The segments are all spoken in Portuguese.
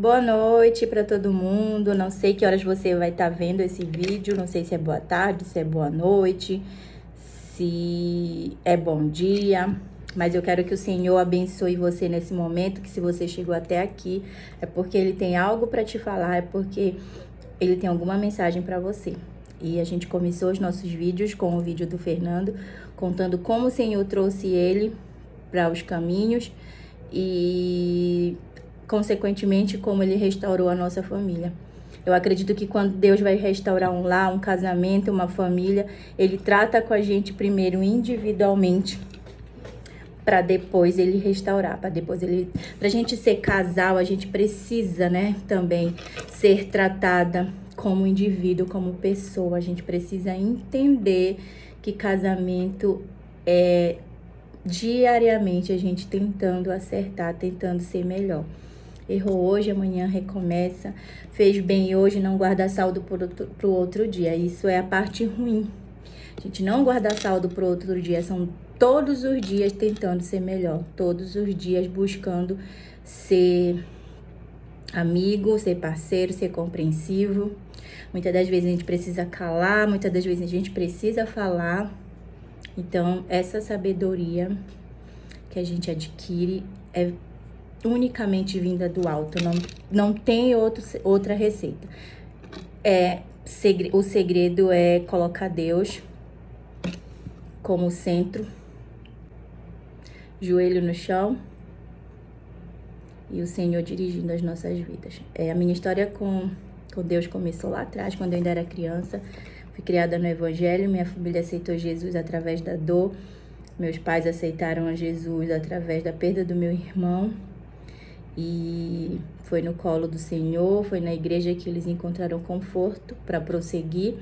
Boa noite para todo mundo. Não sei que horas você vai estar vendo esse vídeo. Não sei se é boa tarde, se é boa noite, se é bom dia. Mas eu quero que o Senhor abençoe você nesse momento, que se você chegou até aqui, é porque Ele tem algo para te falar, é porque Ele tem alguma mensagem para você. E a gente começou os nossos vídeos com o vídeo do Fernando, contando como o Senhor trouxe ele para os caminhos e, consequentemente, como ele restaurou a nossa família. Eu acredito que quando Deus vai restaurar um lar, um casamento, uma família, Ele trata com a gente primeiro individualmente, para depois Ele restaurar, pra gente ser casal, a gente precisa, né, também ser tratada como indivíduo, como pessoa. A gente precisa entender que casamento é diariamente a gente tentando acertar, tentando ser melhor. Errou hoje, amanhã recomeça. Fez bem hoje, não guarda saldo pro outro dia. Isso é a parte ruim. A gente não guarda saldo pro outro dia. São todos os dias tentando ser melhor. Todos os dias buscando ser amigo, ser parceiro, ser compreensivo. Muitas das vezes a gente precisa calar, muitas das vezes a gente precisa falar. Então, essa sabedoria que a gente adquire é unicamente vinda do alto, não tem outra receita. O segredo é colocar Deus como centro, joelho no chão e o Senhor dirigindo as nossas vidas. A minha história com Deus começou lá atrás, quando eu ainda era criança. Fui criada no Evangelho, minha família aceitou Jesus através da dor. Meus pais aceitaram a Jesus através da perda do meu irmão. E foi no colo do Senhor, foi na igreja que eles encontraram conforto para prosseguir.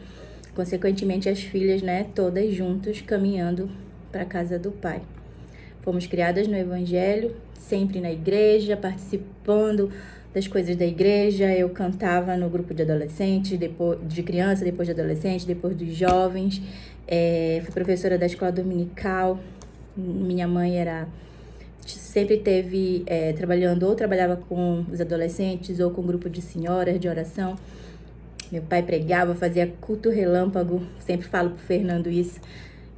Consequentemente, as filhas, né, todas juntas, caminhando para a casa do Pai. Fomos criadas no Evangelho, sempre na igreja, participando das coisas da igreja. Eu cantava no grupo de adolescentes, depois de criança, depois de adolescente, depois dos jovens. Fui professora da escola dominical. Minha mãe sempre teve trabalhando, ou trabalhava com os adolescentes, ou com um grupo de senhoras de oração. Meu pai pregava, fazia culto relâmpago. Sempre falo pro Fernando isso,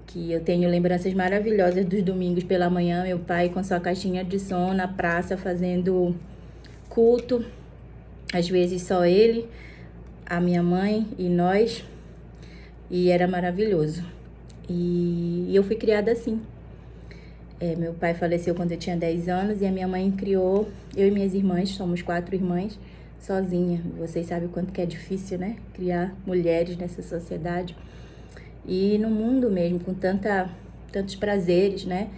que eu tenho lembranças maravilhosas dos domingos pela manhã, meu pai com sua caixinha de som na praça fazendo culto, às vezes só ele, a minha mãe e nós, e era maravilhoso. E eu fui criada assim. Meu pai faleceu quando eu tinha 10 anos e a minha mãe criou eu e minhas irmãs, somos 4 irmãs, sozinha. Vocês sabem o quanto que é difícil, né? Criar mulheres nessa sociedade. E no mundo mesmo, com tantos prazeres, né?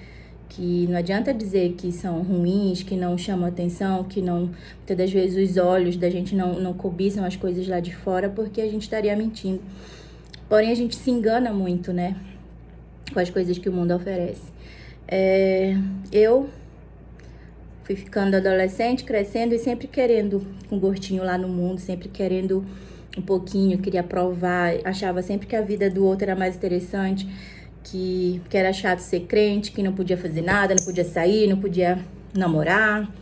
Que não adianta dizer que são ruins, que não chamam atenção, que não, muitas das vezes os olhos da gente não cobiçam as coisas lá de fora, porque a gente estaria mentindo. Porém, a gente se engana muito, né? Com as coisas que o mundo oferece. Eu fui ficando adolescente, crescendo e sempre querendo um gostinho lá no mundo, sempre querendo um pouquinho, queria provar, achava sempre que a vida do outro era mais interessante, que era chato ser crente, que não podia fazer nada, não podia sair, não podia namorar.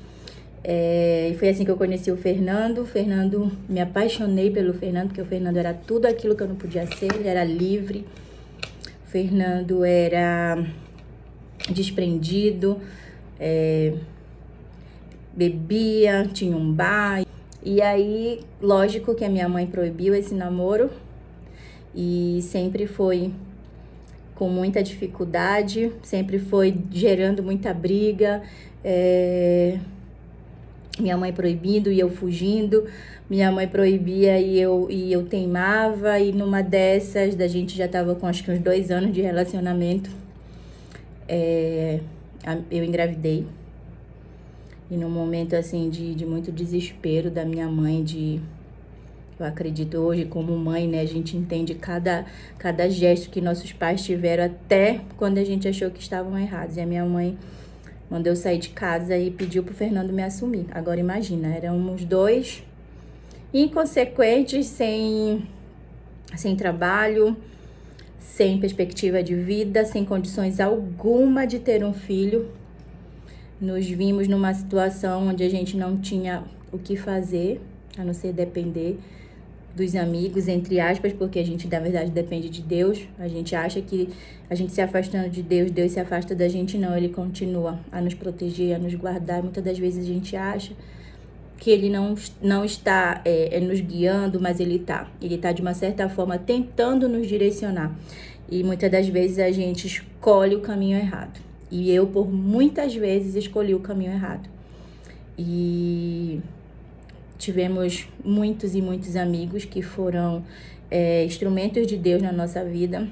E foi assim que eu conheci o Fernando. Me apaixonei pelo Fernando, porque o Fernando era tudo aquilo que eu não podia ser, ele era livre. O Fernando era desprendido, bebia, tinha um bar. E aí, lógico que a minha mãe proibiu esse namoro e sempre foi com muita dificuldade, sempre foi gerando muita briga, minha mãe proibindo e eu fugindo, minha mãe proibia e eu teimava, e numa dessas, da gente já tava com acho que uns 2 anos de relacionamento, eu engravidei. E num momento assim de muito desespero da minha mãe, eu acredito hoje como mãe, né, a gente entende cada gesto que nossos pais tiveram, até quando a gente achou que estavam errados. E a minha mãe mandou eu sair de casa e pediu pro Fernando me assumir. Agora imagina, éramos 2 inconsequentes, sem trabalho, sem perspectiva de vida, sem condições alguma de ter um filho. Nos vimos numa situação onde a gente não tinha o que fazer, a não ser depender dos amigos, entre aspas, porque a gente, na verdade, depende de Deus. A gente acha que a gente se afastando de Deus, Deus se afasta da gente, não. Ele continua a nos proteger, a nos guardar. Muitas das vezes a gente acha que ele não está nos guiando, mas ele está. Ele está, de uma certa forma, tentando nos direcionar. E muitas das vezes a gente escolhe o caminho errado. E eu, por muitas vezes, escolhi o caminho errado. E tivemos muitos e muitos amigos que foram instrumentos de Deus na nossa vida.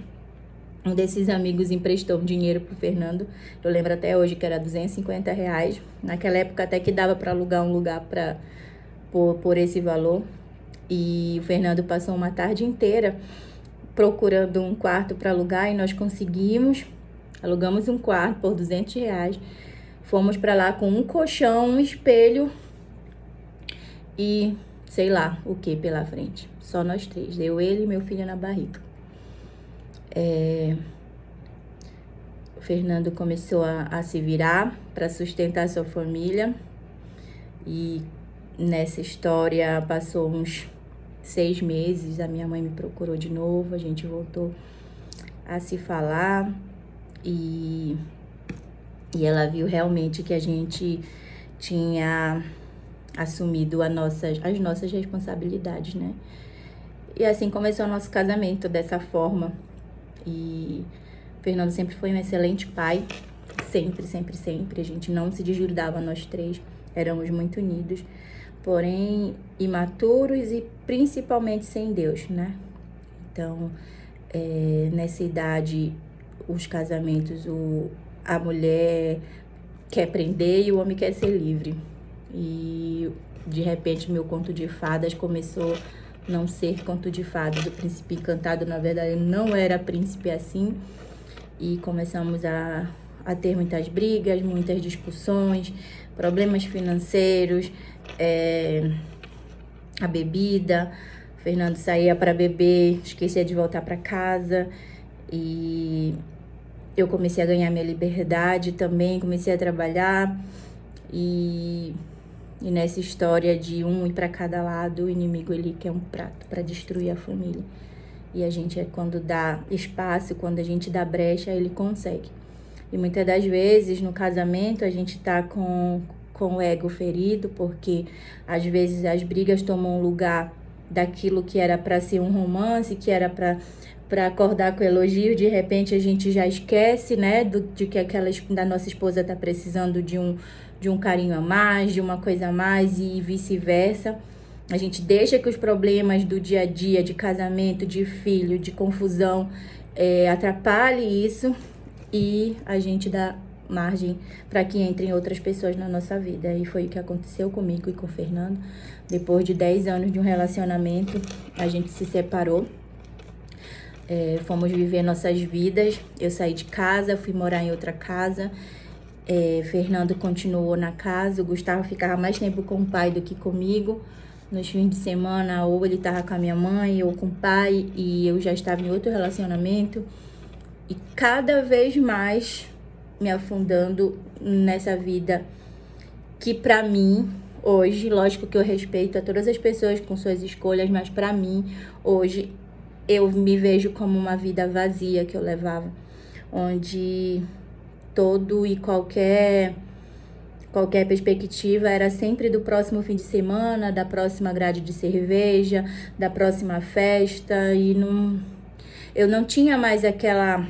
Um desses amigos emprestou um dinheiro pro Fernando. Eu lembro até hoje que era R$250. Naquela época até que dava para alugar um lugar por esse valor. E o Fernando passou uma tarde inteira procurando um quarto para alugar e nós conseguimos. Alugamos um quarto por R$200. Fomos para lá com um colchão, um espelho e sei lá o que pela frente. Só nós três, eu, ele e meu filho na barriga. O Fernando começou a se virar para sustentar sua família. E nessa história passou uns 6 meses, a minha mãe me procurou de novo, a gente voltou a se falar e ela viu realmente que a gente tinha assumido as nossas responsabilidades, né? E assim começou o nosso casamento, dessa forma. E o Fernando sempre foi um excelente pai, sempre, sempre, sempre. A gente não se desgrudava, nós três, éramos muito unidos, porém imaturos e principalmente sem Deus, né? Então, nessa idade, os casamentos, a mulher quer prender e o homem quer ser livre. E de repente meu conto de fadas começou a não ser conto de fadas. O príncipe encantado, na verdade, não era príncipe assim. E começamos a ter muitas brigas, muitas discussões, problemas financeiros, a bebida. O Fernando saía para beber, esquecia de voltar para casa. E eu comecei a ganhar minha liberdade também, comecei a trabalhar. E nessa história de um ir para cada lado, o inimigo, ele quer um prato para destruir a família. E a gente, quando dá espaço, quando a gente dá brecha, ele consegue. E muitas das vezes, no casamento, a gente tá com o ego ferido, porque às vezes as brigas tomam lugar daquilo que era para ser um romance, que era para acordar com elogio. De repente a gente já esquece, né, de que da nossa esposa tá precisando de um carinho a mais, de uma coisa a mais e vice-versa. A gente deixa que os problemas do dia a dia, de casamento, de filho, de confusão, atrapalhe isso e a gente dá margem para que entrem outras pessoas na nossa vida. E foi o que aconteceu comigo e com o Fernando. Depois de 10 anos de um relacionamento, a gente se separou. Fomos viver nossas vidas. Eu saí de casa, fui morar em outra casa. Fernando continuou na casa. O Gustavo ficava mais tempo com o pai do que comigo. Nos fins de semana, ou ele estava com a minha mãe, ou com o pai, e eu já estava em outro relacionamento. E cada vez mais me afundando nessa vida que, pra mim, hoje, lógico que eu respeito a todas as pessoas com suas escolhas, mas pra mim, hoje, eu me vejo como uma vida vazia que eu levava, onde todo e qualquer perspectiva era sempre do próximo fim de semana, da próxima grade de cerveja, da próxima festa, e eu não tinha mais aquela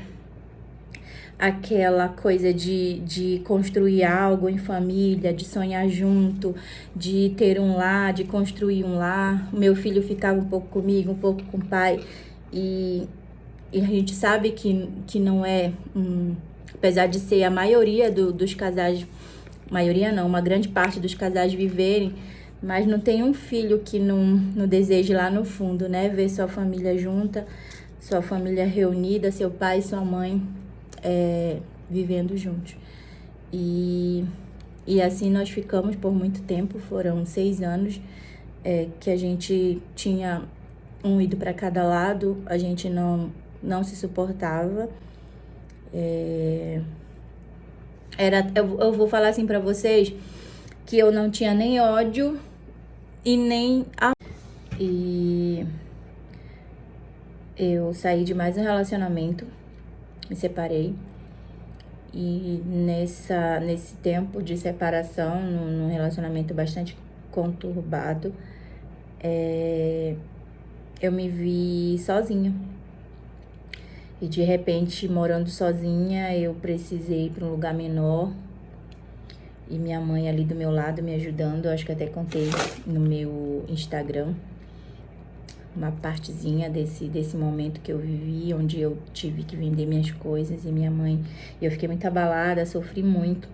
coisa de construir algo em família, de sonhar junto, de ter um lar, de construir um lar. Meu filho ficava um pouco comigo, um pouco com o pai, e a gente sabe que não é, apesar de ser a maioria dos casais, maioria não, uma grande parte dos casais viverem, mas não tem um filho que não deseje lá no fundo, né, ver sua família junta, sua família reunida, seu pai e sua mãe vivendo juntos. E assim nós ficamos por muito tempo. Foram 6 anos que a gente tinha um ido para cada lado, a gente não se suportava. Eu vou falar assim para vocês que eu não tinha nem ódio e nem a... E eu saí de mais um relacionamento, me separei. E nesse tempo de separação, num relacionamento bastante conturbado, eu me vi sozinha. E de repente, morando sozinha, eu precisei ir para um lugar menor. E minha mãe ali do meu lado me ajudando. Eu acho que até contei no meu Instagram uma partezinha desse momento que eu vivi, onde eu tive que vender minhas coisas. E minha mãe... Eu fiquei muito abalada, sofri muito.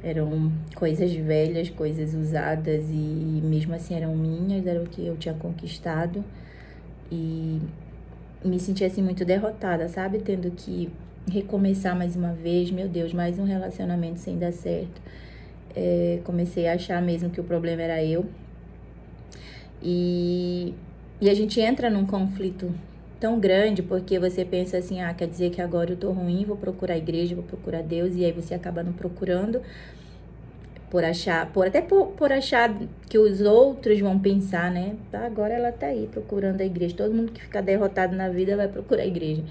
Eram coisas velhas, coisas usadas. E mesmo assim eram minhas, era o que eu tinha conquistado. E me senti assim muito derrotada, sabe? Tendo que recomeçar mais uma vez. Meu Deus, mais um relacionamento sem dar certo. Comecei a achar mesmo que o problema era eu. E a gente entra num conflito tão grande, porque você pensa assim, quer dizer que agora eu tô ruim, vou procurar a igreja, vou procurar Deus, e aí você acaba não procurando, por achar que os outros vão pensar, né? Agora ela tá aí procurando a igreja. Todo mundo que fica derrotado na vida vai procurar a igreja.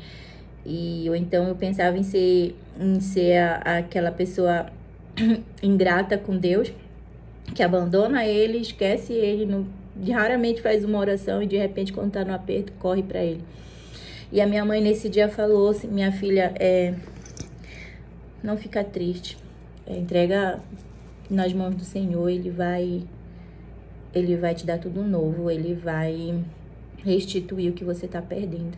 Ou então eu pensava em ser aquela pessoa ingrata com Deus, que abandona ele, esquece ele, raramente faz uma oração e de repente quando tá no aperto, corre pra ele. E a minha mãe nesse dia falou assim, minha filha, não fica triste, entrega nas mãos do Senhor, Ele vai te dar tudo novo, Ele vai restituir o que você tá perdendo.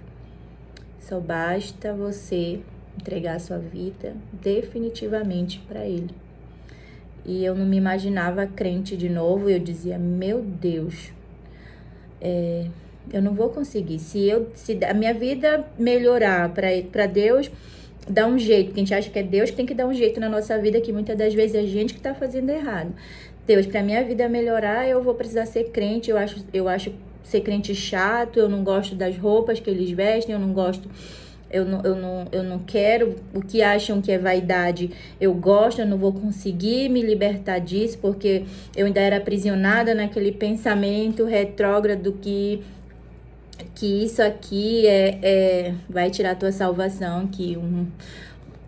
Só basta você entregar a sua vida definitivamente para Ele. E eu não me imaginava crente de novo. Eu dizia, meu Deus, eu não vou conseguir. Se a minha vida melhorar para Deus, dá um jeito. Porque a gente acha que é Deus que tem que dar um jeito na nossa vida, que muitas das vezes é a gente que tá fazendo errado. Deus, pra minha vida melhorar, eu vou precisar ser crente. Eu acho ser crente chato, eu não gosto das roupas que eles vestem, eu não gosto... Eu não quero o que acham que é vaidade. Eu gosto, eu não vou conseguir me libertar disso, porque eu ainda era aprisionada naquele pensamento retrógrado que isso aqui vai tirar a tua salvação, que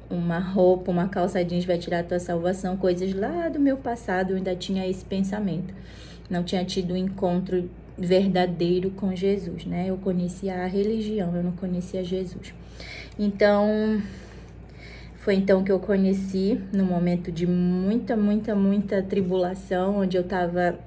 uma roupa, uma calça jeans vai tirar a tua salvação. Coisas lá do meu passado, eu ainda tinha esse pensamento. Não tinha tido um encontro verdadeiro com Jesus, né? Eu conhecia a religião, eu não conhecia Jesus. Então, foi então que eu conheci, num momento de muita tribulação, onde eu tava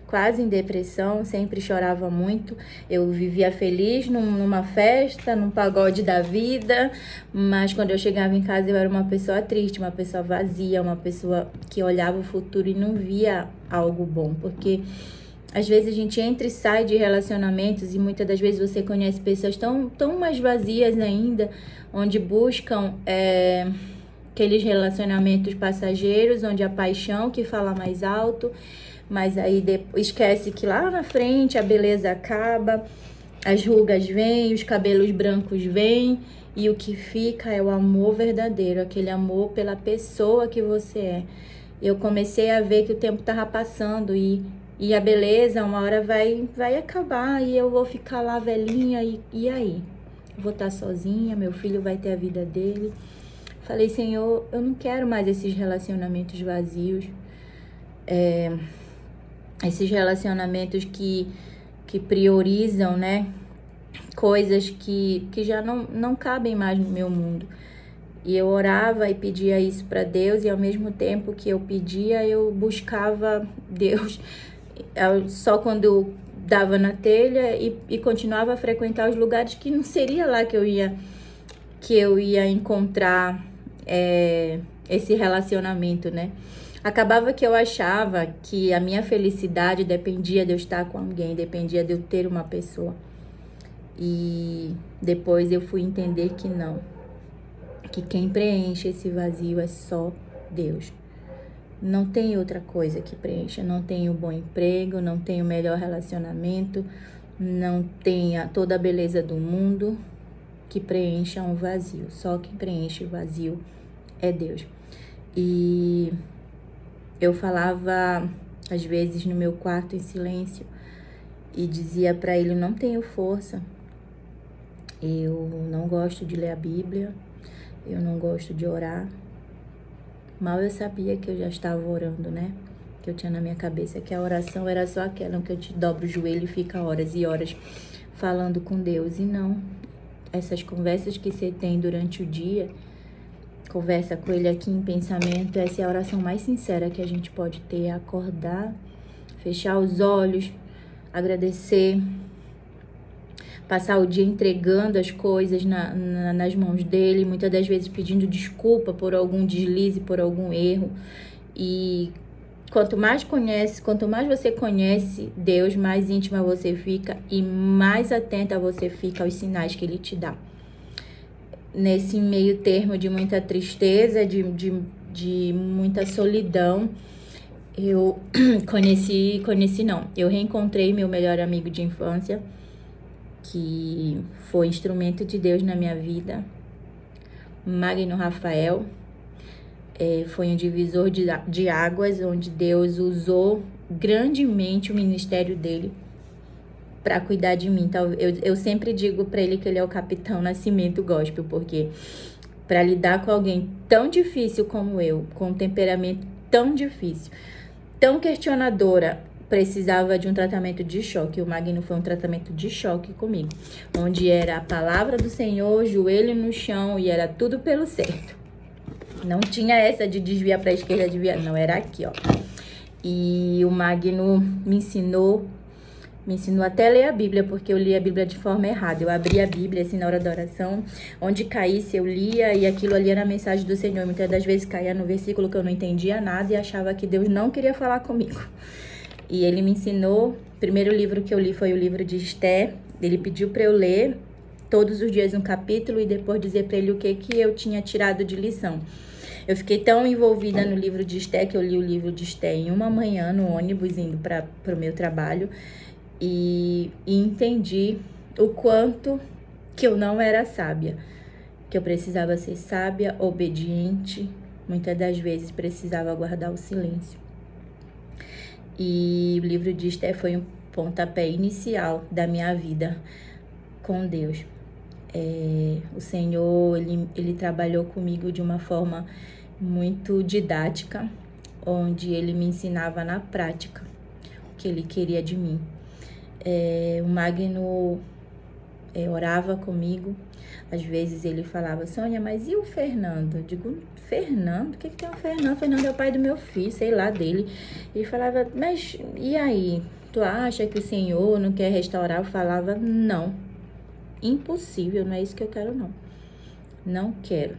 quase em depressão, sempre chorava muito. Eu vivia feliz numa festa, num pagode da vida, mas quando eu chegava em casa eu era uma pessoa triste, uma pessoa vazia, uma pessoa que olhava o futuro e não via algo bom, porque às vezes a gente entra e sai de relacionamentos e muitas das vezes você conhece pessoas tão mais vazias ainda, onde buscam aqueles relacionamentos passageiros, onde a paixão que fala mais alto, mas aí esquece que lá na frente a beleza acaba, as rugas vêm, os cabelos brancos vêm, e o que fica é o amor verdadeiro, aquele amor pela pessoa que você é. Eu comecei a ver que o tempo estava passando e a beleza uma hora vai acabar e eu vou ficar lá velhinha e aí? Vou estar sozinha, meu filho vai ter a vida dele. Falei, Senhor, eu não quero mais esses relacionamentos vazios. Esses relacionamentos que priorizam, né? Coisas que já não cabem mais no meu mundo. E eu orava e pedia isso para Deus e ao mesmo tempo que eu pedia, eu buscava Deus só quando dava na telha e continuava a frequentar os lugares que não seria lá que eu ia encontrar esse relacionamento, né? Acabava que eu achava que a minha felicidade dependia de eu estar com alguém, dependia de eu ter uma pessoa. E depois eu fui entender que não. Que quem preenche esse vazio é só Deus. Não tem outra coisa que preencha. Não tem um bom emprego, não tem o melhor relacionamento, não tem toda a beleza do mundo que preencha um vazio. Só quem preenche o vazio é Deus. E eu falava às vezes no meu quarto em silêncio, e dizia para ele: não tenho força, eu não gosto de ler a Bíblia, eu não gosto de orar. Mal eu sabia que eu já estava orando, né? Que eu tinha na minha cabeça que a oração era só aquela que eu te dobro o joelho e fica horas e horas falando com Deus. E não, essas conversas que você tem durante o dia, conversa com ele aqui em pensamento, essa é a oração mais sincera que a gente pode ter, é acordar, fechar os olhos, agradecer, passar o dia entregando as coisas nas mãos dele, muitas das vezes pedindo desculpa por algum deslize, por algum erro. E quanto mais você conhece Deus, mais íntima você fica e mais atenta você fica aos sinais que ele te dá. Nesse meio termo de muita tristeza, de muita solidão, eu eu reencontrei meu melhor amigo de infância, que foi instrumento de Deus na minha vida, Magno Rafael. Foi um divisor de águas, onde Deus usou grandemente o ministério dele para cuidar de mim. Então, eu sempre digo para ele que ele é o Capitão Nascimento Gospel, porque para lidar com alguém tão difícil como eu, com um temperamento tão difícil, tão questionadora, precisava de um tratamento de choque. O Magno foi um tratamento de choque comigo, onde era a palavra do Senhor, joelho no chão, e era tudo pelo certo. Não tinha essa de desviar para a esquerda, desviar, não, era aqui, ó. E o Magno me ensinou até a ler a Bíblia, porque eu li a Bíblia de forma errada. Eu abria a Bíblia assim na hora da oração, onde caísse eu lia, e aquilo ali era a mensagem do Senhor. Muitas das vezes caía no versículo que eu não entendia nada e achava que Deus não queria falar comigo. E ele me ensinou. O primeiro livro que eu li foi o livro de Esté. Ele pediu para eu ler todos os dias um capítulo e depois dizer para ele o que eu tinha tirado de lição. Eu fiquei tão envolvida no livro de Esté que eu li o livro de Esté em uma manhã no ônibus indo para o meu trabalho, e entendi o quanto que eu não era sábia, que eu precisava ser sábia, obediente, muitas das vezes precisava guardar o silêncio. E o livro de Esté foi um pontapé inicial da minha vida com Deus. O Senhor, ele trabalhou comigo de uma forma muito didática, onde ele me ensinava na prática o que ele queria de mim. O Magno orava comigo. Às vezes ele falava: Sônia, mas e o Fernando? Eu digo: Fernando? O que tem o Fernando? O Fernando é o pai do meu filho, sei lá, dele. Ele falava: mas e aí? Tu acha que o Senhor não quer restaurar? Eu falava: não, impossível, não é isso que eu quero, não. Não quero.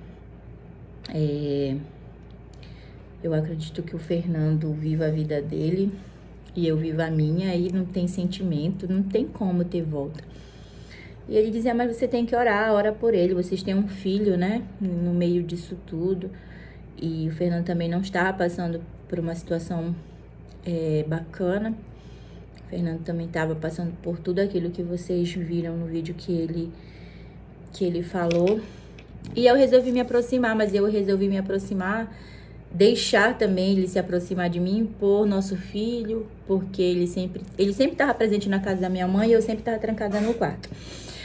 Eu acredito que o Fernando viva a vida dele e eu vivo a minha, e não tem sentimento, não tem como ter volta. E ele dizia: mas você tem que orar, ora por ele, vocês têm um filho, né, no meio disso tudo. E o Fernando também não estava passando por uma situação bacana. O Fernando também estava passando por tudo aquilo que vocês viram no vídeo que ele falou. E eu resolvi me aproximar, mas eu resolvi me aproximar, deixar também ele se aproximar de mim por nosso filho, porque ele sempre estava presente na casa da minha mãe e eu sempre estava trancada no quarto.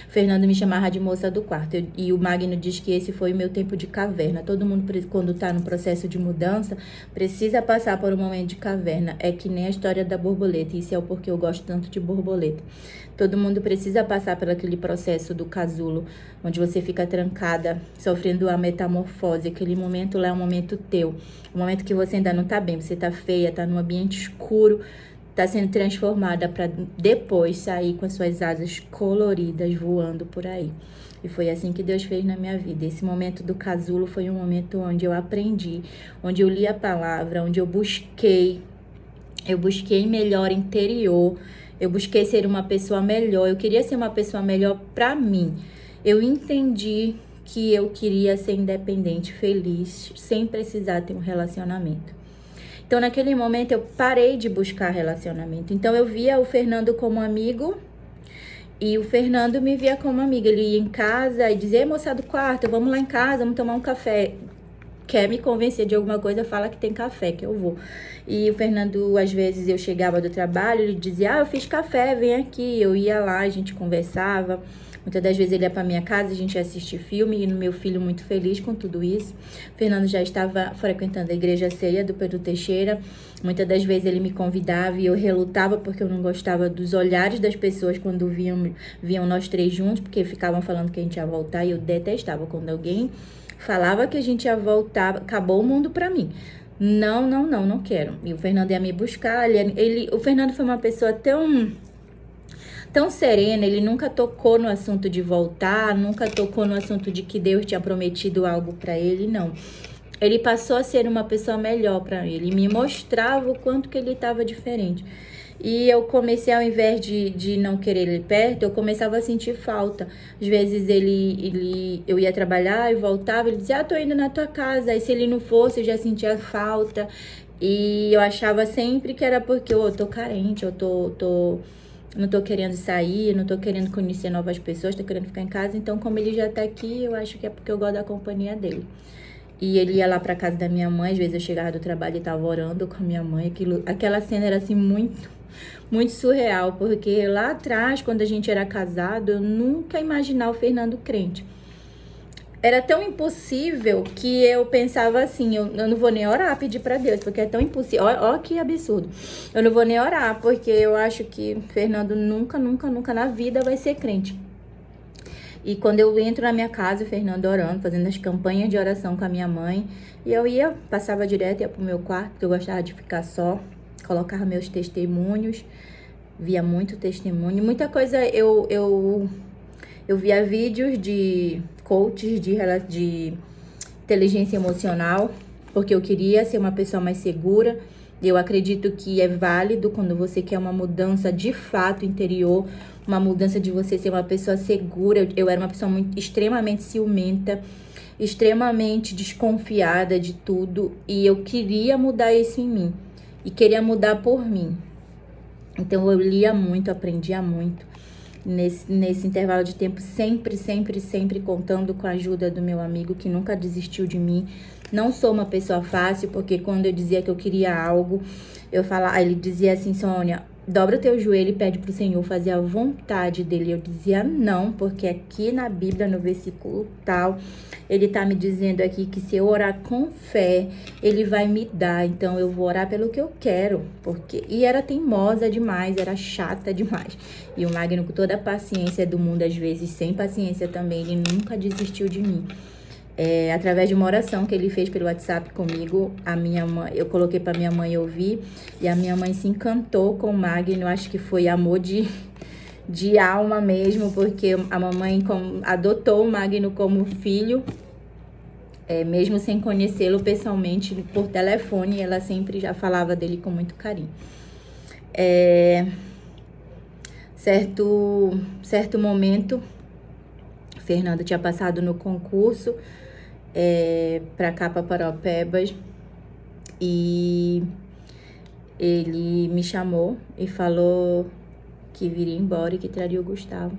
Fernando me chamava de moça do quarto, e o Magno diz que esse foi o meu tempo de caverna. Todo mundo, quando está no processo de mudança, precisa passar por um momento de caverna. É que nem a história da borboleta, isso é o porquê eu gosto tanto de borboleta. Todo mundo precisa passar por aquele processo do casulo, onde você fica trancada, sofrendo a metamorfose. Aquele momento lá é um momento teu, um momento que você ainda não está bem, você está feia, está num ambiente escuro, está sendo transformada para depois sair com as suas asas coloridas voando por aí. E foi assim que Deus fez na minha vida. Esse momento do casulo foi um momento onde eu aprendi, onde eu li a palavra, onde eu busquei melhor interior, eu busquei ser uma pessoa melhor, eu queria ser uma pessoa melhor para mim. Eu entendi que eu queria ser independente, feliz, sem precisar ter um relacionamento. Então, naquele momento, eu parei de buscar relacionamento. Então, eu via o Fernando como amigo e o Fernando me via como amiga. Ele ia em casa e dizia: moça do quarto, vamos lá em casa, vamos tomar um café. quer me convencer de alguma coisa, fala que tem café, que eu vou. E o Fernando, às vezes, eu chegava do trabalho, ele dizia, eu fiz café, vem aqui. Eu ia lá, a gente conversava. Muitas das vezes ele ia pra minha casa, a gente ia assistir filme, e meu filho muito feliz com tudo isso. O Fernando já estava frequentando a igreja ceia do Pedro Teixeira. Muitas das vezes ele me convidava e eu relutava porque eu não gostava dos olhares das pessoas quando viam nós três juntos, porque ficavam falando que a gente ia voltar e eu detestava quando alguém falava que a gente ia voltar, acabou o mundo pra mim. Não quero. E o Fernando ia me buscar, o Fernando foi uma pessoa tão serena, ele nunca tocou no assunto de voltar, nunca tocou no assunto de que Deus tinha prometido algo pra ele, não. Ele passou a ser uma pessoa melhor pra ele, me mostrava o quanto que ele estava diferente. E eu comecei, ao invés de não querer ele perto, eu começava a sentir falta. Às vezes eu ia trabalhar e voltava, ele dizia, tô indo na tua casa. Aí se ele não fosse, eu já sentia falta. E eu achava sempre que era porque eu tô carente, não tô querendo sair, não tô querendo conhecer novas pessoas, tô querendo ficar em casa. Então, como ele já tá aqui, eu acho que é porque eu gosto da companhia dele. E ele ia lá pra casa da minha mãe, às vezes eu chegava do trabalho e tava orando com a minha mãe. Aquela cena era assim muito surreal, porque lá atrás, quando a gente era casado, eu nunca imaginava o Fernando crente. Era tão impossível que eu pensava assim, eu não vou nem orar, pedir pra Deus, porque é tão impossível. Ó que absurdo. Eu não vou nem orar, porque eu acho que Fernando nunca na vida vai ser crente. E quando eu entro na minha casa, o Fernando orando, fazendo as campanhas de oração com a minha mãe, e eu passava direto, ia pro meu quarto, porque eu gostava de ficar só, colocava meus testemunhos, via muito testemunho, muita coisa eu via vídeos de coaches de inteligência emocional, porque eu queria ser uma pessoa mais segura. Eu acredito que é válido quando você quer uma mudança de fato interior, uma mudança de você ser uma pessoa segura. Eu era uma pessoa extremamente ciumenta, extremamente desconfiada de tudo, e eu queria mudar isso em mim, e queria mudar por mim. Então eu lia muito, aprendia muito. Nesse intervalo de tempo, sempre contando com a ajuda do meu amigo, que nunca desistiu de mim. Não sou uma pessoa fácil, porque quando eu dizia que eu queria algo, ele dizia assim, Sônia, dobra o teu joelho e pede pro Senhor fazer a vontade dele. Eu dizia não, porque aqui na Bíblia, no versículo tal, ele tá me dizendo aqui que se eu orar com fé, ele vai me dar. Então eu vou orar pelo que eu quero, e era teimosa demais, era chata demais. E o Magno, com toda a paciência do mundo, às vezes sem paciência também, ele nunca desistiu de mim. Através de uma oração que ele fez pelo WhatsApp comigo, eu coloquei para minha mãe ouvir, e a minha mãe se encantou com o Magno. Acho que foi amor de alma mesmo, porque a mamãe adotou o Magno como filho, mesmo sem conhecê-lo pessoalmente, por telefone, ela sempre já falava dele com muito carinho. Certo momento, o Fernando tinha passado no concurso para cá, para Paraupebas, e ele me chamou e falou que viria embora e que traria o Gustavo.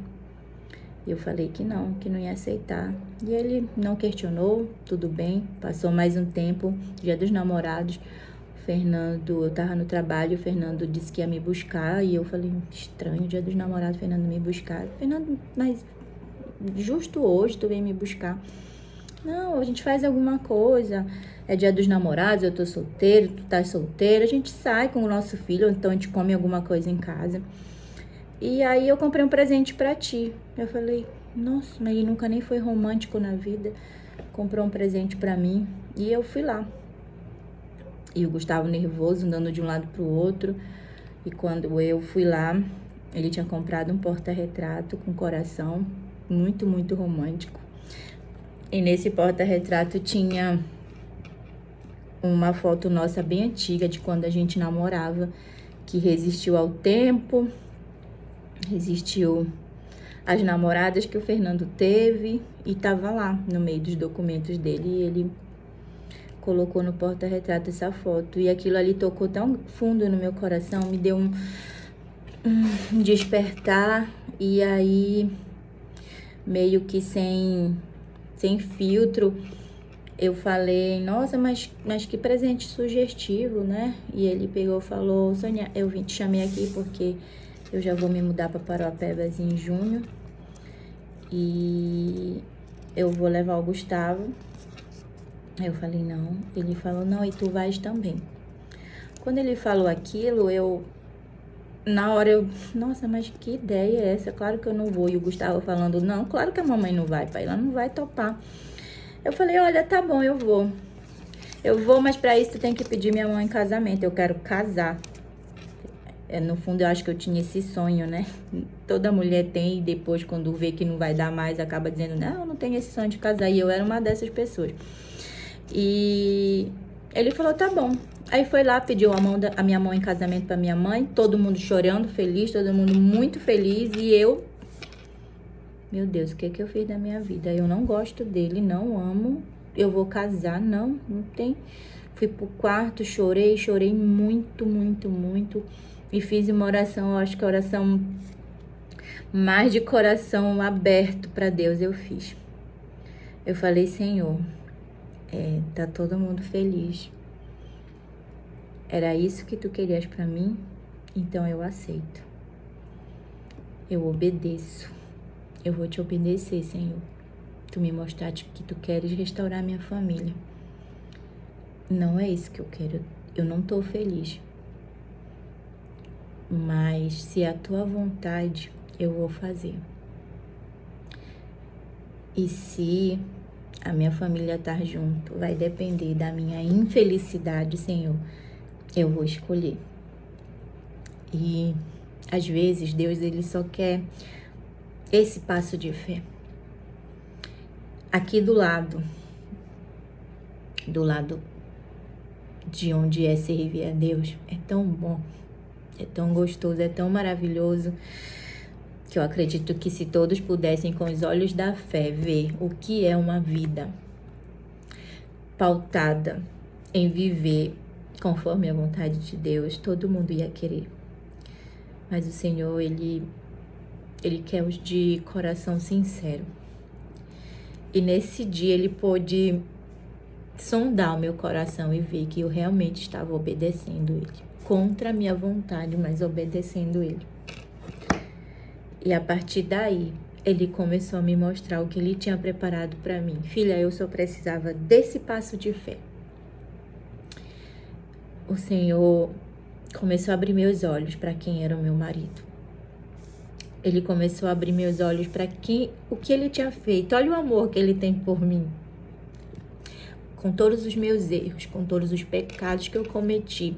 E eu falei que não ia aceitar. E ele não questionou, tudo bem. Passou mais um tempo, Dia dos Namorados. Eu tava no trabalho, o Fernando disse que ia me buscar, e eu falei, estranho, Dia dos Namorados, Fernando me buscar. Fernando, mas justo hoje tu vem me buscar? Não, a gente faz alguma coisa, é Dia dos Namorados, eu tô solteiro, tu tá solteiro, a gente sai com o nosso filho, ou então a gente come alguma coisa em casa. E aí eu comprei um presente pra ti. Eu falei, nossa, mas ele nunca nem foi romântico na vida. Comprou um presente pra mim, e eu fui lá. E o Gustavo nervoso, andando de um lado pro outro. E quando eu fui lá, ele tinha comprado um porta-retrato com coração, muito romântico. E nesse porta-retrato tinha uma foto nossa bem antiga, de quando a gente namorava, que resistiu ao tempo, resistiu às namoradas que o Fernando teve, e tava lá no meio dos documentos dele, e ele colocou no porta-retrato essa foto. E aquilo ali tocou tão fundo no meu coração, me deu um despertar. E aí, meio que sem filtro, Eu falei, nossa, mas que presente sugestivo, né? E ele pegou e falou, Sônia, eu te chamei aqui porque eu já vou me mudar para Parauapebas em junho. E eu vou levar o Gustavo. Aí eu falei, não. Ele falou, não, e tu vais também. Quando ele falou aquilo, na hora nossa, mas que ideia é essa? Claro que eu não vou. E o Gustavo falando, não, claro que a mamãe não vai, pai, ela não vai topar. Eu falei, olha, tá bom, eu vou. Eu vou, mas pra isso tu tem que pedir minha mãe em casamento. Eu quero casar. No fundo, eu acho que eu tinha esse sonho, né? Toda mulher tem e depois, quando vê que não vai dar mais, acaba dizendo, não, eu não tenho esse sonho de casar. E eu era uma dessas pessoas. E ele falou, tá bom. Aí foi lá, pediu a minha mão em casamento pra minha mãe. Todo mundo chorando, feliz, todo mundo muito feliz. E eu, meu Deus, o que que eu fiz da minha vida? Eu não gosto dele, não amo. Eu vou casar, não tem. Fui pro quarto, chorei muito, muito, muito. E fiz uma oração, eu acho que a oração mais de coração aberto pra Deus eu fiz. Eu falei, Senhor, tá todo mundo feliz. Era isso que tu querias pra mim? Então eu aceito. Eu obedeço. Eu vou te obedecer, Senhor. Tu me mostraste que tu queres restaurar minha família. Não é isso que eu quero. Eu não tô feliz. Mas se é a tua vontade, eu vou fazer. E se a minha família tá junto, vai depender da minha infelicidade, Senhor, eu vou escolher. E às vezes Deus, ele só quer esse passo de fé. Aqui do lado de onde é servir a Deus, é tão bom, é tão gostoso, é tão maravilhoso, que eu acredito que se todos pudessem com os olhos da fé ver o que é uma vida pautada em viver conforme a vontade de Deus, todo mundo ia querer. Mas o Senhor, Ele quer os de coração sincero. E nesse dia Ele pôde sondar o meu coração e ver que eu realmente estava obedecendo Ele. Contra a minha vontade, mas obedecendo Ele. E a partir daí, Ele começou a me mostrar o que Ele tinha preparado para mim. Filha, eu só precisava desse passo de fé. O Senhor começou a abrir meus olhos para quem era o meu marido. Ele começou a abrir meus olhos para o que Ele tinha feito. Olha o amor que Ele tem por mim. Com todos os meus erros, com todos os pecados que eu cometi,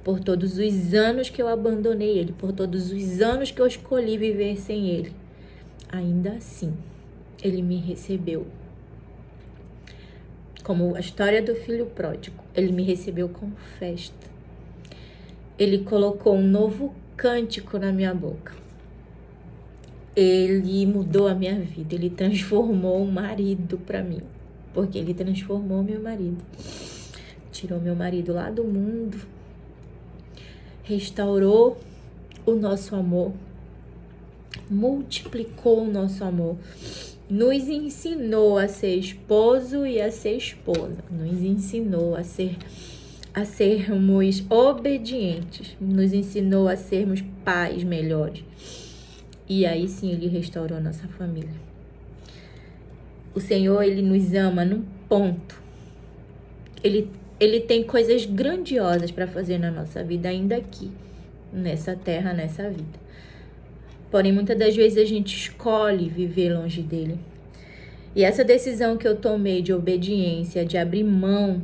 por todos os anos que eu abandonei Ele, por todos os anos que eu escolhi viver sem Ele. Ainda assim, Ele me recebeu. Como a história do filho pródigo, Ele me recebeu com festa. Ele colocou um novo cântico na minha boca. Ele mudou a minha vida, Ele transformou um marido para mim, porque Ele transformou meu marido. Tirou meu marido lá do mundo, restaurou o nosso amor, multiplicou o nosso amor, nos ensinou a ser esposo e a ser esposa, nos ensinou a sermos obedientes, nos ensinou a sermos pais melhores. E aí sim Ele restaurou a nossa família. O Senhor, Ele nos ama num ponto. Ele tem coisas grandiosas para fazer na nossa vida, ainda aqui, nessa terra, nessa vida. Porém, muitas das vezes a gente escolhe viver longe dele. E essa decisão que eu tomei de obediência, de abrir mão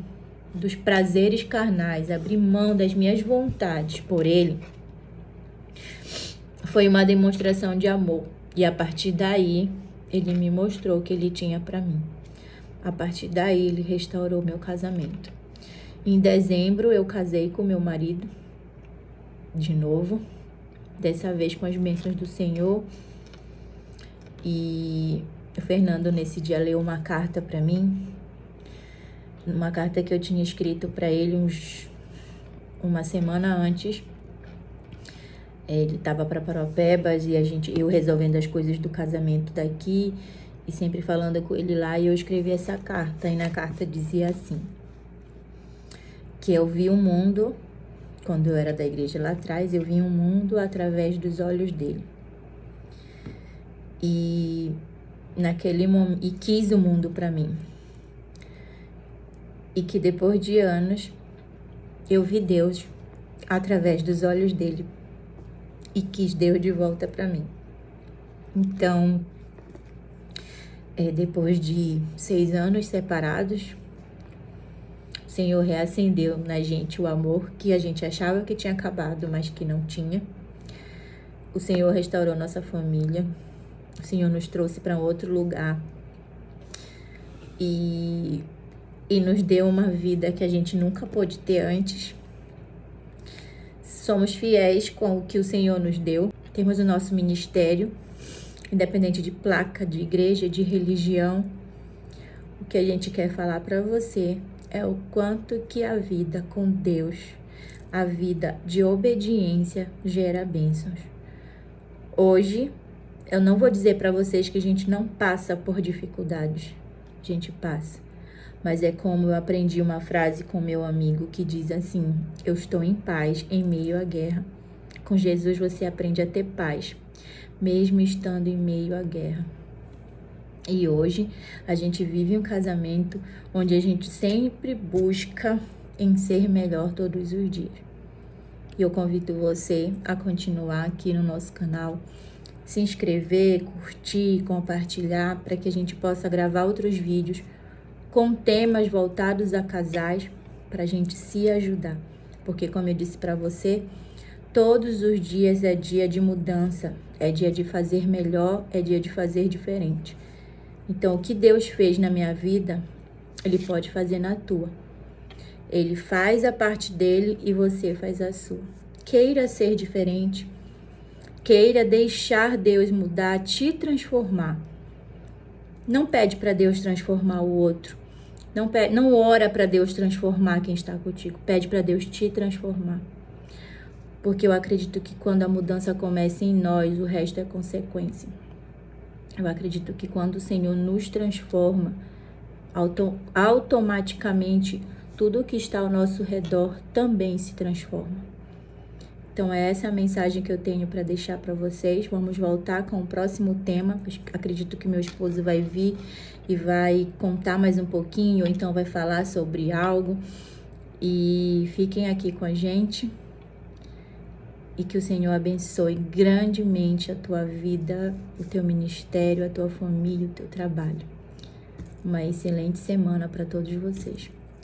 dos prazeres carnais, abrir mão das minhas vontades por ele, foi uma demonstração de amor. E a partir daí, ele me mostrou o que ele tinha para mim. A partir daí, ele restaurou meu casamento. Em dezembro, eu casei com meu marido, de novo. Dessa vez com as bênçãos do Senhor. E o Fernando, nesse dia, leu uma carta para mim. Uma carta que eu tinha escrito para ele uma semana antes. Ele estava para Parauapebas e eu resolvendo as coisas do casamento daqui. e sempre falando com ele lá, e eu escrevi essa carta, e na carta dizia assim, que eu vi o mundo, quando eu era da igreja lá atrás, eu vi o mundo através dos olhos dele. E naquele momento, e quis o mundo para mim. E que depois de anos, eu vi Deus através dos olhos dele e quis Deus de volta para mim. Então, depois de 6 anos separados, o Senhor reacendeu na gente o amor que a gente achava que tinha acabado, mas que não tinha. O Senhor restaurou nossa família. O Senhor nos trouxe para outro lugar. E nos deu uma vida que a gente nunca pôde ter antes. Somos fiéis com o que o Senhor nos deu. Temos o nosso ministério, independente de placa, de igreja, de religião. O que a gente quer falar para você é o quanto que a vida com Deus, a vida de obediência, gera bênçãos. Hoje, eu não vou dizer para vocês que a gente não passa por dificuldades. A gente passa. Mas é como eu aprendi uma frase com meu amigo que diz assim: eu estou em paz em meio à guerra. Com Jesus você aprende a ter paz, mesmo estando em meio à guerra. E hoje a gente vive um casamento onde a gente sempre busca em ser melhor todos os dias. E eu convido você a continuar aqui no nosso canal, se inscrever, curtir, compartilhar, para que a gente possa gravar outros vídeos com temas voltados a casais, para a gente se ajudar. Porque, como eu disse para você, todos os dias é dia de mudança, é dia de fazer melhor, é dia de fazer diferente. Então, o que Deus fez na minha vida, Ele pode fazer na tua. Ele faz a parte dele e você faz a sua. Queira ser diferente, queira deixar Deus mudar, te transformar. Não pede para Deus transformar o outro. Não ora para Deus transformar quem está contigo. Pede para Deus te transformar. Porque eu acredito que quando a mudança começa em nós, o resto é consequência. Eu acredito que quando o Senhor nos transforma, automaticamente tudo que está ao nosso redor também se transforma. Então é essa a mensagem que eu tenho para deixar para vocês. Vamos voltar com o próximo tema. Acredito que meu esposo vai vir e vai contar mais um pouquinho, ou então vai falar sobre algo. E fiquem aqui com a gente. E que o Senhor abençoe grandemente a tua vida, o teu ministério, a tua família, o teu trabalho. Uma excelente semana para todos vocês.